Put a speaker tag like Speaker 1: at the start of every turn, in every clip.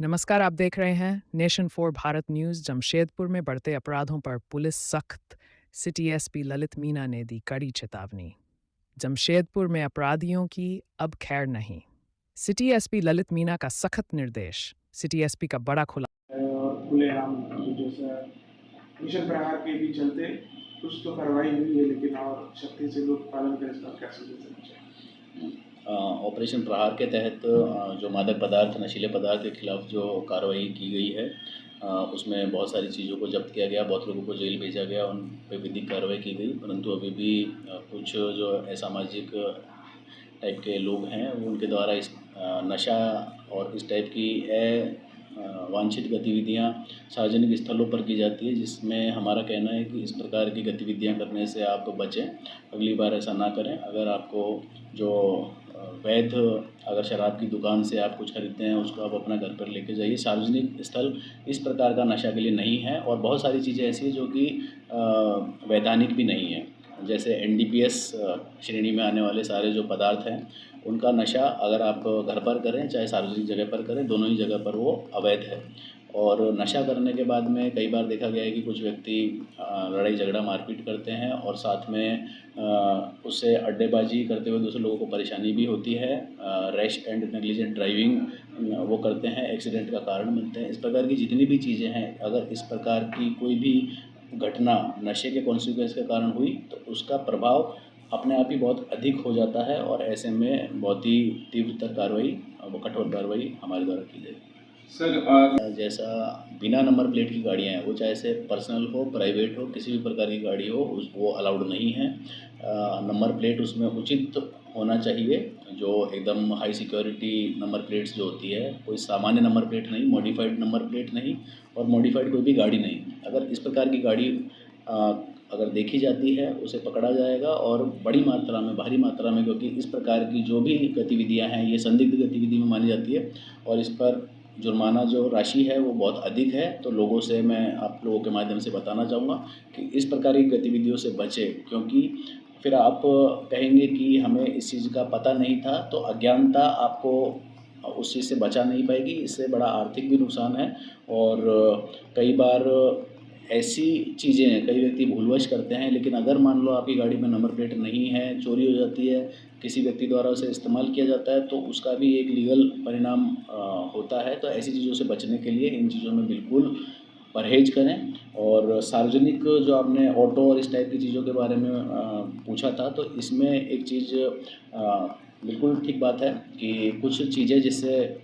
Speaker 1: नमस्कार, आप देख रहे हैं nation for Bharat news. Jamshedpur में बढ़ते अपराधों पर पुलिस सख्त, सिटी एसपी ललित मीना ने दी कड़ी चेतावनी। जमशेदपुर में अपराधियों की अब खैर नहीं, सिटी एसपी ललित मीना का सख्त निर्देश। सिटी एसपी का बड़ा खुलासा।
Speaker 2: और खुलेआम जैसा मिशन प्रहार के भी चलते कुछ तो कार्रवाई हुई है, लेकिन और सख्ती से लोग पालन करें, इसका क्या संदेश देना चाहिए?
Speaker 3: ऑपरेशन प्रहार के तहत जो मादक पदार्थ नशीले पदार्थ के खिलाफ जो कार्रवाई की गई है, उसमें बहुत सारी चीज़ों को जब्त किया गया, बहुत लोगों को जेल भेजा गया, उन पे विधिक कार्रवाई की गई। परंतु अभी भी कुछ जो असामाजिक टाइप के लोग हैं वो उनके द्वारा इस नशा और इस टाइप की वांछित गतिविधियां सार्वजनिक स्थलों पर की जाती है, जिसमें हमारा कहना है कि इस प्रकार की गतिविधियां करने से आप बचें, अगली बार ऐसा ना करें। अगर आपको जो वैध अगर शराब की दुकान से आप कुछ खरीदते हैं उसको आप अपना घर पर लेके जाइए। सार्वजनिक स्थल इस प्रकार का नशा के लिए नहीं है और बहुत सारी चीज़ें ऐसी हैं जो कि वैधानिक भी नहीं है। जैसे एनडीपीएस श्रेणी में आने वाले सारे जो पदार्थ हैं उनका नशा अगर आप घर पर करें चाहे सार्वजनिक जगह पर करें, दोनों ही जगह पर वो अवैध है। और नशा करने के बाद में कई बार देखा गया है कि कुछ व्यक्ति लड़ाई झगड़ा मारपीट करते हैं और साथ में उससे अड्डेबाजी करते हुए दूसरे लोगों को परेशानी भी होती है। रैश एंड नेग्लिजेंट ड्राइविंग वो करते हैं, एक्सीडेंट का कारण बनते हैं। इस प्रकार की जितनी भी चीज़ें हैं, अगर इस प्रकार की कोई भी घटना नशे के कॉन्सिक्वेंस के कारण हुई तो उसका प्रभाव अपने आप ही बहुत अधिक हो जाता है और ऐसे में बहुत ही तीव्रतर कार्रवाई, वो कठोर कार्रवाई हमारे द्वारा की जाएगी।
Speaker 2: सर,
Speaker 3: जैसा बिना नंबर प्लेट की गाड़ियाँ हैं, वो चाहे से पर्सनल हो, प्राइवेट हो, किसी भी प्रकार की गाड़ी हो, वो अलाउड नहीं है। नंबर प्लेट उसमें उचित होना चाहिए, जो एकदम हाई सिक्योरिटी नंबर प्लेट्स जो होती है, कोई सामान्य नंबर प्लेट नहीं, मॉडिफाइड नंबर प्लेट नहीं और मॉडिफाइड कोई भी गाड़ी नहीं। अगर इस प्रकार की गाड़ी अगर देखी जाती है उसे पकड़ा जाएगा और बड़ी मात्रा में, भारी मात्रा में, क्योंकि इस प्रकार की जो भी गतिविधियां हैं ये संदिग्ध गतिविधि में मानी जाती है और इस पर जुर्माना जो राशि है वो बहुत अधिक है। तो लोगों से मैं आप लोगों के माध्यम से बताना चाहूँगा कि इस प्रकार की गतिविधियों से बचें, क्योंकि फिर आप कहेंगे कि हमें इस चीज़ का पता नहीं था, तो अज्ञानता आपको उस चीज़ से बचा नहीं पाएगी। इससे बड़ा आर्थिक भी नुकसान है और कई बार ऐसी चीज़ें हैं, कई व्यक्ति भूलवश करते हैं, लेकिन अगर मान लो आपकी गाड़ी में नंबर प्लेट नहीं है, चोरी हो जाती है, किसी व्यक्ति द्वारा उसे इस्तेमाल किया जाता है, तो उसका भी एक लीगल परिणाम होता है। तो ऐसी चीज़ों से बचने के लिए इन चीज़ों में बिल्कुल परहेज करें। और सार्वजनिक जो आपने ऑटो और इस टाइप की चीज़ों के बारे में पूछा था, तो इसमें एक चीज़ बिल्कुल ठीक बात है कि कुछ चीज़ें जिससे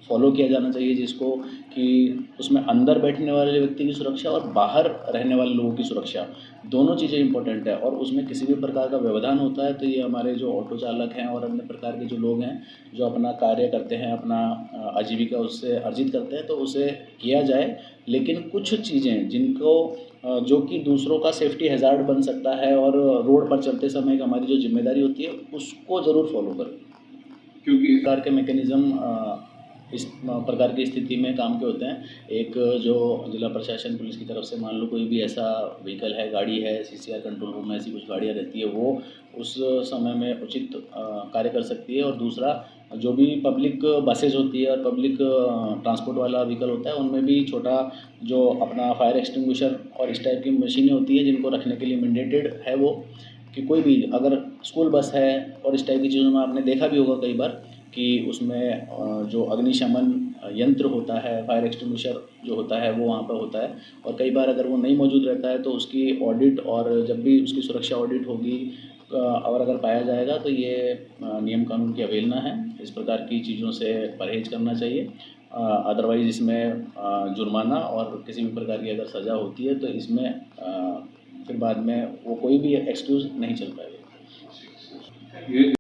Speaker 3: फॉलो किया जाना चाहिए, जिसको कि उसमें अंदर बैठने वाले व्यक्ति की सुरक्षा और बाहर रहने वाले लोगों की सुरक्षा, दोनों चीज़ें इंपॉर्टेंट है। और उसमें किसी भी प्रकार का व्यवधान होता है तो ये हमारे जो ऑटो चालक हैं और अन्य प्रकार के जो लोग हैं जो अपना कार्य करते हैं, अपना आजीविका उससे अर्जित करते हैं, तो उसे किया जाए। लेकिन कुछ चीज़ें जिनको जो कि दूसरों का सेफ्टी हैज़ार्ड बन सकता है और रोड पर चलते समय एक हमारी जो जिम्मेदारी होती है उसको ज़रूर फॉलो करें, क्योंकि इस प्रकार के मैकेनिज़्म इस प्रकार की स्थिति में काम के होते हैं। एक जो जिला प्रशासन पुलिस की तरफ से मान लो कोई भी ऐसा व्हीकल है, गाड़ी है, सीसीआर कंट्रोल रूम में ऐसी कुछ गाड़ियाँ रहती है, वो उस समय में उचित कार्य कर सकती है। और दूसरा, जो भी पब्लिक बसेज होती है और पब्लिक ट्रांसपोर्ट वाला व्हीकल होता है, उनमें भी छोटा जो अपना फायर एक्सटिंग्विशर और इस टाइप की मशीनें होती हैं जिनको रखने के लिए मैंडेटेड है वो, कि कोई भी अगर स्कूल बस है और इस टाइप की चीज़ों में आपने देखा भी होगा कई बार कि उसमें जो अग्निशमन यंत्र होता है, फायर एक्सटिंग्विशर जो होता है वो वहाँ पर होता है। और कई बार अगर वो नहीं मौजूद रहता है तो उसकी ऑडिट, और जब भी उसकी सुरक्षा ऑडिट होगी और अगर पाया जाएगा तो ये नियम कानून की अवहेलना है। इस प्रकार की चीज़ों से परहेज करना चाहिए। अदरवाइज़ इसमें जुर्माना और किसी भी प्रकार की अगर सज़ा होती है तो इसमें फिर बाद में वो कोई भी एक्सक्यूज़ नहीं चल पाएगा।